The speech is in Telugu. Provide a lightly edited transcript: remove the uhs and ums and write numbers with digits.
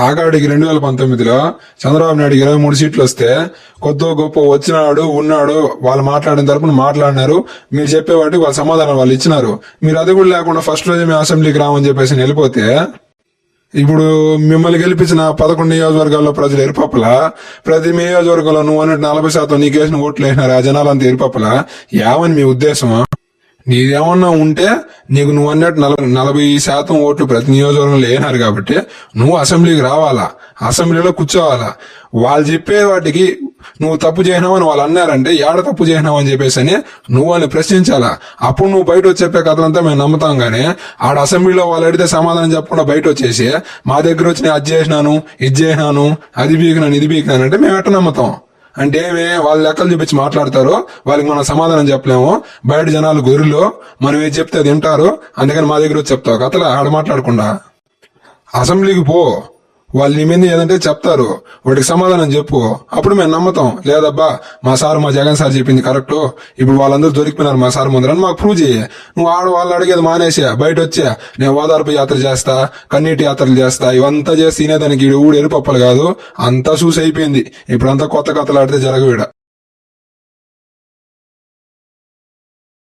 ఆగాడికి 2019లో చంద్రబాబు నాయుడికి 23 సీట్లు వస్తే కొద్దో గొప్ప వచ్చినాడు ఉన్నాడు, వాళ్ళు మాట్లాడిన తరపున మాట్లాడినారు. మీరు చెప్పేవాటి వాళ్ళ సమాధానం వాళ్ళు ఇచ్చినారు. మీరు అది కూడా లేకుండా ఫస్ట్ రోజే మేము అసెంబ్లీకి రామని చెప్పేసి వెళ్ళిపోతే ఇప్పుడు మిమ్మల్ని గెలిపించిన 11 నియోజకవర్గాల్లో ప్రజలు ఎరుపప్పల, ప్రతి నియోజకవర్గంలో నువ్వు అన్నట్టు 40% నీకేసిన ఓట్లు వేసినారు. ఆ జనాలంతా ఎరుపప్పల. ఏమని మీ ఉద్దేశం? నీదేమన్నా ఉంటే నీకు నువ్వు అన్నట్టు 40% ఓట్లు ప్రతి నియోజకవర్గంలో వేసినారు కాబట్టి నువ్వు అసెంబ్లీకి రావాలా, అసెంబ్లీలో కూర్చోవాలా. వాళ్ళు చెప్పే వాటికి నువ్వు తప్పు చేసినావు అని వాళ్ళు అన్నారంటే ఏడ తప్పు చేసినావు అని చెప్పేసి అని నువ్వు వాళ్ళని ప్రశ్నించాలా. అప్పుడు నువ్వు బయట వచ్చి చెప్పే కథలంతా మేము నమ్ముతాం. గానీ ఆడ అసెంబ్లీలో వాళ్ళు అడిగితే సమాధానం చెప్పకుండా బయట వచ్చేసి మా దగ్గర వచ్చి నేను అది చేసినాను, ఇది చేసినాను, అది బీకినాను, ఇది బీకినాను అంటే మేము ఎట్ట నమ్ముతాం? అంటే వాళ్ళ లెక్కలు చూపించి మాట్లాడతారు, వాళ్ళకి మనం సమాధానం చెప్పలేము. బయట జనాలు గొర్రెలు, మనం ఏది చెప్తే అది వింటారు. అందుకని మా దగ్గర వచ్చి చెప్తావు కథలు ఆడ మాట్లాడకుండా అసెంబ్లీకి పో. వాళ్ళు నీ మీద ఏదంటే చెప్తారు, వాటికి సమాధానం చెప్పు. అప్పుడు మేము నమ్ముతాం. లేదబ్బా మా జగన్ సార్ చెప్పింది కరెక్ట్, ఇప్పుడు వాళ్ళందరూ దొరికిపోయినారు మా సార్ ముందరని మాకు ప్రూవ్ చేయి. నువ్వు వాళ్ళు అడిగేది మానేసా బయట వచ్చా నేను ఓదార్పు యాత్ర చేస్తా, కన్నీటి యాత్రలు చేస్తా, ఇవంతా చేసి తినేదానికి ఊడు ఎరుపప్పలు కాదు. అంతా చూసి అయిపోయింది. ఇప్పుడంతా కొత్త కథలు ఆడితే జరగవిడ.